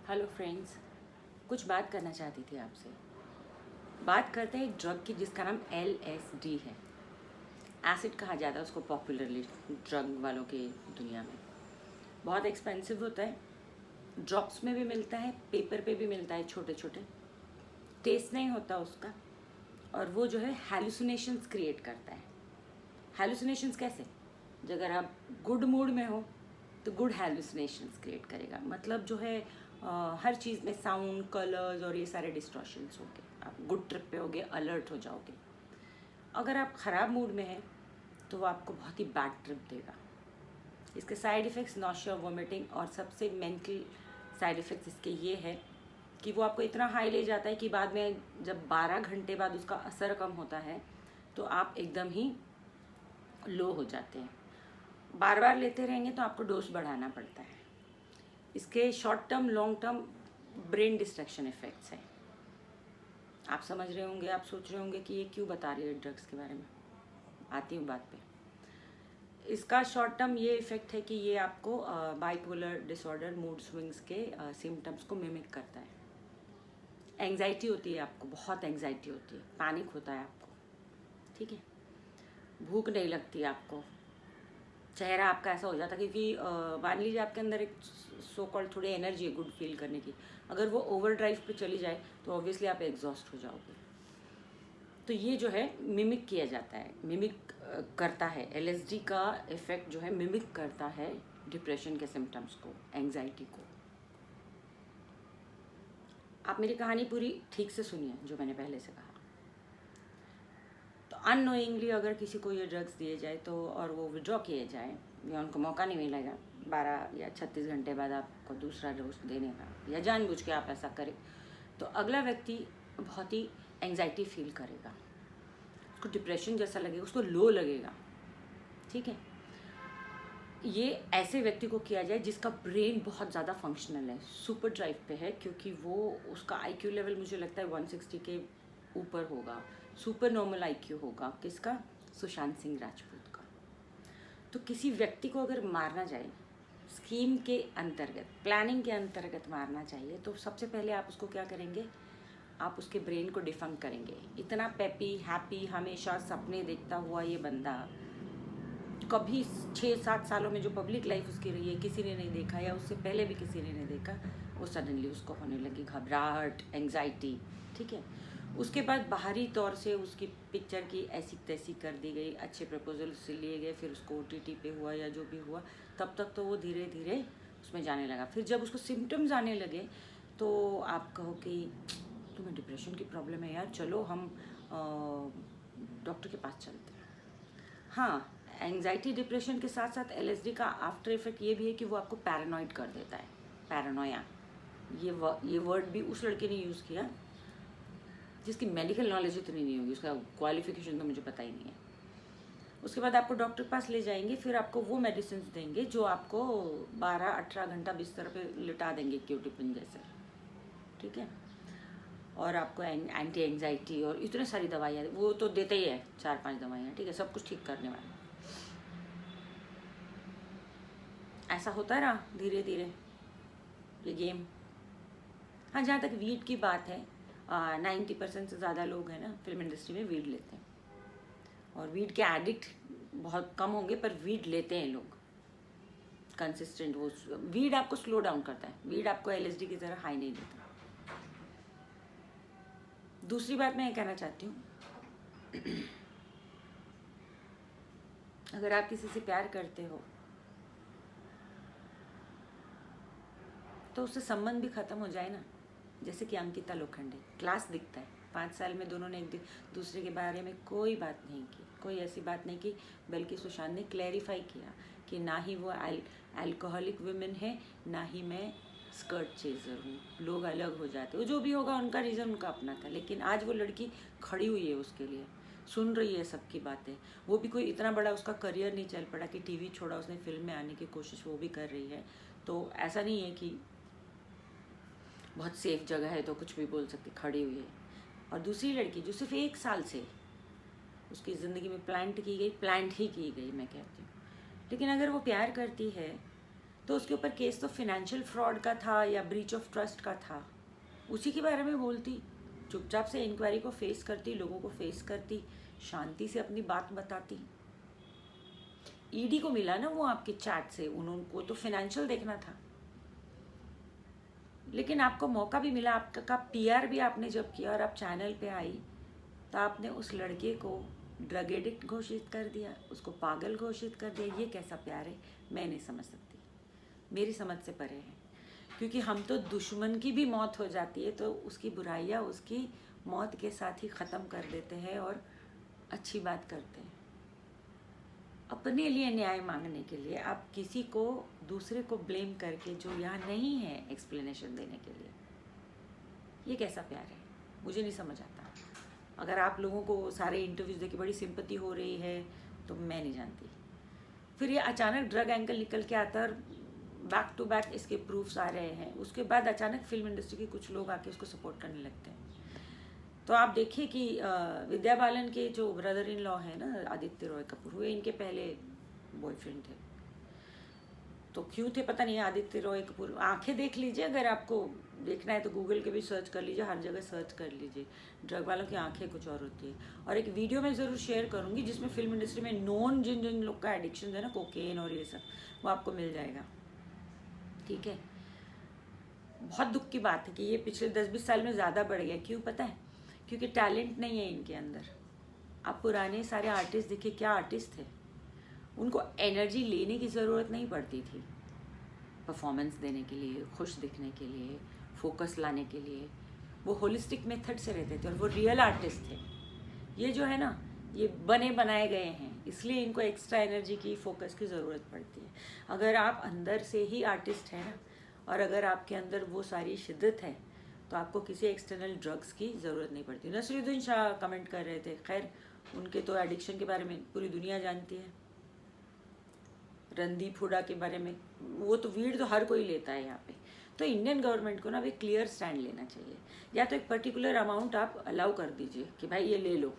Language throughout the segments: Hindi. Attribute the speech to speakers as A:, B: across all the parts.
A: हेलो फ्रेंड्स, कुछ बात करना चाहती थी आपसे। बात करते हैं एक ड्रग की जिसका नाम LSD है। एसिड कहा जाता है उसको पॉपुलरली ड्रग वालों के दुनिया में। बहुत एक्सपेंसिव होता है, ड्रॉप्स में भी मिलता है, पेपर पे भी मिलता है छोटे छोटे। टेस्ट नहीं होता उसका, और वो जो है हैलुसिनेशंस क्रिएट करता है। हैलुसिनेशंस कैसे? अगर आप गुड मूड में हो तो गुड हैलुसिनेशंस क्रिएट करेगा। मतलब जो है हर चीज़ में साउंड, कलर्स और ये सारे डिस्ट्रॉशंस होंगे। आप गुड ट्रिप पे होगे, अलर्ट हो जाओगे। अगर आप ख़राब मूड में हैं तो वो आपको बहुत ही बैड ट्रिप देगा। इसके साइड इफ़ेक्ट्स नॉशिया, वोमिटिंग, और सबसे मेंटल साइड इफ़ेक्ट्स इसके ये है कि वो आपको इतना हाई ले जाता है कि बाद में जब 12 घंटे बाद उसका असर कम होता है तो आप एकदम ही लो हो जाते हैं। बार बार लेते रहेंगे तो आपको डोज बढ़ाना पड़ता है। इसके short term, long term brain destruction effects हैं। आप समझ रहे होंगे, आप सोच रहे होंगे कि ये क्यों बता रही है ड्रग्स के बारे में। आती हूँ बात पे। इसका शॉर्ट टर्म ये इफेक्ट है कि ये आपको बाइपोलर डिसऑर्डर, मूड स्विंग्स के सिम्टम्स को मिमिक करता है। एंग्जाइटी होती है आपको, बहुत एंग्जाइटी होती है, पैनिक होता है आपको, ठीक है। भूख नहीं लगती आपको, चेहरा आपका ऐसा हो जाता है क्योंकि मान लीजिए आपके अंदर एक सो कॉल्ड थोड़ी एनर्जी है गुड फील करने की। अगर वो ओवर ड्राइव पे चली जाए तो ऑब्वियसली आप एग्जॉस्ट हो जाओगे। तो ये जो है मिमिक किया जाता है, मिमिक करता है। LSD का इफेक्ट जो है मिमिक करता है डिप्रेशन के सिम्टम्स को, एंग्जाइटी को। आप मेरी कहानी पूरी ठीक से सुनिए जो मैंने पहले से कहा। तो अननोइंगली अगर किसी को ये ड्रग्स दिए जाए तो, और वो विड्रॉ किए जाए या उनको मौका नहीं मिलेगा 12 या 36 घंटे बाद आपको दूसरा डोज देने का, या जानबूझ के आप ऐसा करें, तो अगला व्यक्ति बहुत ही एंग्जाइटी फील करेगा, उसको डिप्रेशन जैसा लगेगा, उसको लो लगेगा, ठीक है। ये ऐसे व्यक्ति को किया जाए जिसका ब्रेन बहुत ज़्यादा फंक्शनल है, सुपर ड्राइव पे है, क्योंकि वो उसका IQ लेवल मुझे लगता है 160 के ऊपर होगा। सुपर नॉर्मल IQ होगा किसका? सुशांत सिंह राजपूत का। तो किसी व्यक्ति को अगर मारना जाए स्कीम के अंतर्गत, प्लानिंग के अंतर्गत मारना चाहिए, तो सबसे पहले आप उसको क्या करेंगे? आप उसके ब्रेन को डिफंक करेंगे। इतना पेपी, हैप्पी, हमेशा सपने देखता हुआ ये बंदा, कभी 6-7 सालों में जो पब्लिक लाइफ उसकी रही है किसी ने नहीं देखा, या उससे पहले भी किसी ने नहीं देखा, वो सडनली उसको होने लगी घबराहट, एंग्जाइटी, ठीक है। उसके बाद बाहरी तौर से उसकी पिक्चर की ऐसी तैसी कर दी गई, अच्छे प्रपोजल से लिए गए, फिर उसको OTT पे हुआ या जो भी हुआ, तब तक तो वो धीरे धीरे उसमें जाने लगा। फिर जब उसको सिम्टम्स आने लगे तो आप कहो कि तुम्हें डिप्रेशन की प्रॉब्लम है यार, चलो हम डॉक्टर के पास चलते हैं। हाँ, एंग्जाइटी, डिप्रेशन के साथ साथ LSD का आफ्टर इफेक्ट ये भी है कि वो आपको पैरानॉइड कर देता है। पैरानोया, ये वर्ड भी उस लड़के ने यूज़ किया जिसकी मेडिकल नॉलेज इतनी नहीं होगी, उसका क्वालिफिकेशन तो मुझे पता ही नहीं है। उसके बाद आपको डॉक्टर के पास ले जाएंगे, फिर आपको वो मेडिसिन देंगे जो आपको 12-18 घंटा बिस्तर पे लिटा देंगे क्यूटिपिन जैसे, ठीक है। और आपको एंटी एंग्जाइटी और इतने सारी दवाइयाँ वो तो देते ही है, 4-5 दवाइयाँ, ठीक है, सब कुछ ठीक करने वाला। ऐसा होता रहा धीरे धीरे ये गेम। हाँ, जहाँ तक वीड की बात है, 90% से ज़्यादा लोग हैं ना फिल्म इंडस्ट्री में वीड लेते हैं, और वीड के एडिक्ट बहुत कम होंगे, पर वीड लेते हैं लोग कंसिस्टेंट। वो वीड आपको स्लो डाउन करता है, वीड आपको LSD की तरह हाई नहीं देता। दूसरी बात मैं ये कहना चाहती हूँ, अगर आप किसी से प्यार करते हो तो उससे संबंध भी ख़त्म हो जाए ना। जैसे कि अंकिता लोखंडे, क्लास दिखता है, 5 साल में दोनों ने एक दूसरे के बारे में कोई बात नहीं की, कोई ऐसी बात नहीं की, बल्कि सुशांत ने क्लैरिफाई किया कि ना ही वो अल्कोहलिक वुमेन है, ना ही मैं स्कर्ट चेजर हूँ। लोग अलग हो जाते, वो जो भी होगा उनका रीज़न उनका अपना था, लेकिन आज वो लड़की खड़ी हुई है उसके लिए, सुन रही है सबकी बातें। वो भी कोई इतना बड़ा उसका करियर नहीं चल पड़ा कि TV छोड़ा, उसने फिल्म में आने की कोशिश वो भी कर रही है। तो ऐसा नहीं है कि बहुत सेफ जगह है तो कुछ भी बोल सकती, खड़ी हुई है। और दूसरी लड़की जो सिर्फ 1 साल से उसकी ज़िंदगी में प्लांट ही की गई, मैं कहती हूँ। लेकिन अगर वो प्यार करती है तो उसके ऊपर केस तो फिनेंशियल फ्रॉड का था या ब्रीच ऑफ ट्रस्ट का था, उसी के बारे में बोलती, चुपचाप से इंक्वायरी को फेस करती, लोगों को फेस करती, शांति से अपनी बात बताती। ईडी को मिला ना वो आपके चैट से, उनको तो फाइनेंशियल देखना था, लेकिन आपको मौका भी मिला, आपका पीआर भी आपने जब किया और आप चैनल पे आई तो आपने उस लड़के को ड्रग एडिक्ट घोषित कर दिया, उसको पागल घोषित कर दिया। ये कैसा प्यार है, मैं नहीं समझ सकती, मेरी समझ से परे है। क्योंकि हम तो दुश्मन की भी मौत हो जाती है तो उसकी बुराइयाँ उसकी मौत के साथ ही ख़त्म कर देते हैं और अच्छी बात करते हैं। अपने लिए न्याय मांगने के लिए आप किसी को, दूसरे को ब्लेम करके, जो यहाँ नहीं है एक्सप्लेनेशन देने के लिए, ये कैसा प्यार है, मुझे नहीं समझ आता। अगर आप लोगों को सारे इंटरव्यूज़ देख के बड़ी सिंपैथी हो रही है तो मैं नहीं जानती। फिर ये अचानक ड्रग एंगल निकल के आता है, बैक टू बैक इसके प्रूफ्स आ रहे हैं, उसके बाद अचानक फिल्म इंडस्ट्री के कुछ लोग आके उसको सपोर्ट करने लगते हैं। तो आप देखिए कि विद्या बालन के जो ब्रदर इन लॉ है ना, आदित्य रॉय कपूर, हुए इनके पहले बॉयफ्रेंड थे। तो क्यों थे पता नहीं, आदित्य रॉय कपूर, आंखें देख लीजिए, अगर आपको देखना है तो गूगल के भी सर्च कर लीजिए, हर जगह सर्च कर लीजिए, ड्रग वालों की आंखें कुछ और होती है। और एक वीडियो मैं ज़रूर शेयर करूँगी जिसमें फिल्म इंडस्ट्री में नॉन जिन जिन लोग का एडिक्शन है ना, कोकेन और ये सब, वो आपको मिल जाएगा, ठीक है। बहुत दुख की बात है कि ये पिछले 10-20 साल में ज़्यादा बढ़ गया। क्यों पता है? क्योंकि टैलेंट नहीं है इनके अंदर। आप पुराने सारे आर्टिस्ट देखिए, क्या आर्टिस्ट थे, उनको एनर्जी लेने की ज़रूरत नहीं पड़ती थी परफॉर्मेंस देने के लिए, खुश दिखने के लिए, फोकस लाने के लिए। वो होलिस्टिक मेथड से रहते थे और वो रियल आर्टिस्ट थे। ये जो है ना, ये बने बनाए गए हैं, इसलिए इनको एक्स्ट्रा एनर्जी की, फोकस की ज़रूरत पड़ती है। अगर आप अंदर से ही आर्टिस्ट हैं ना, और अगर आपके अंदर वो सारी शिद्दत है तो आपको किसी एक्सटर्नल ड्रग्स की ज़रूरत नहीं पड़ती। नसरुद्दीन शाह कमेंट कर रहे थे, खैर उनके तो एडिक्शन के बारे में पूरी दुनिया जानती है। रणदीप हुडा के बारे में, वो तो वीड तो हर कोई लेता है यहाँ पे। तो इंडियन गवर्नमेंट को ना भी क्लियर स्टैंड लेना चाहिए, या तो एक पर्टिकुलर अमाउंट आप अलाउ कर दीजिए कि भाई ये ले लो,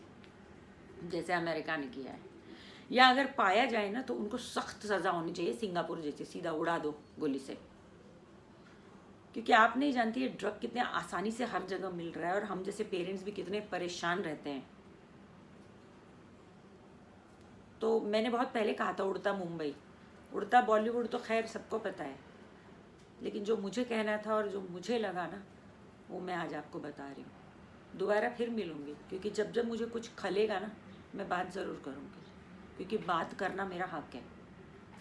A: जैसे अमेरिका ने किया है, या अगर पाया जाए ना तो उनको सख्त सज़ा होनी चाहिए, सिंगापुर जैसे, सीधा उड़ा दो गोली से। क्योंकि आप नहीं जानती है ड्रग कितने आसानी से हर जगह मिल रहा है और हम जैसे पेरेंट्स भी कितने परेशान रहते हैं। तो मैंने बहुत पहले कहा था उड़ता मुंबई, उड़ता बॉलीवुड तो खैर सबको पता है, लेकिन जो मुझे कहना था और जो मुझे लगा ना, वो मैं आज आपको बता रही हूँ। दोबारा फिर मिलूँगी, क्योंकि जब जब मुझे कुछ खलेगा ना, मैं बात ज़रूर करूँगी, क्योंकि बात करना मेरा हक है,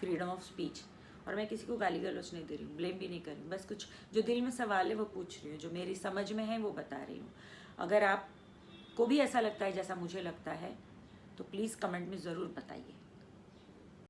A: फ्रीडम ऑफ स्पीच। और मैं किसी को गाली गलौच नहीं दे रही हूँ, ब्लेम भी नहीं कर रही हूँ, बस कुछ जो दिल में सवाल है वो पूछ रही हूँ, जो मेरी समझ में है वो बता रही हूँ। अगर आपको भी ऐसा लगता है जैसा मुझे लगता है तो प्लीज़ कमेंट में ज़रूर बताइए।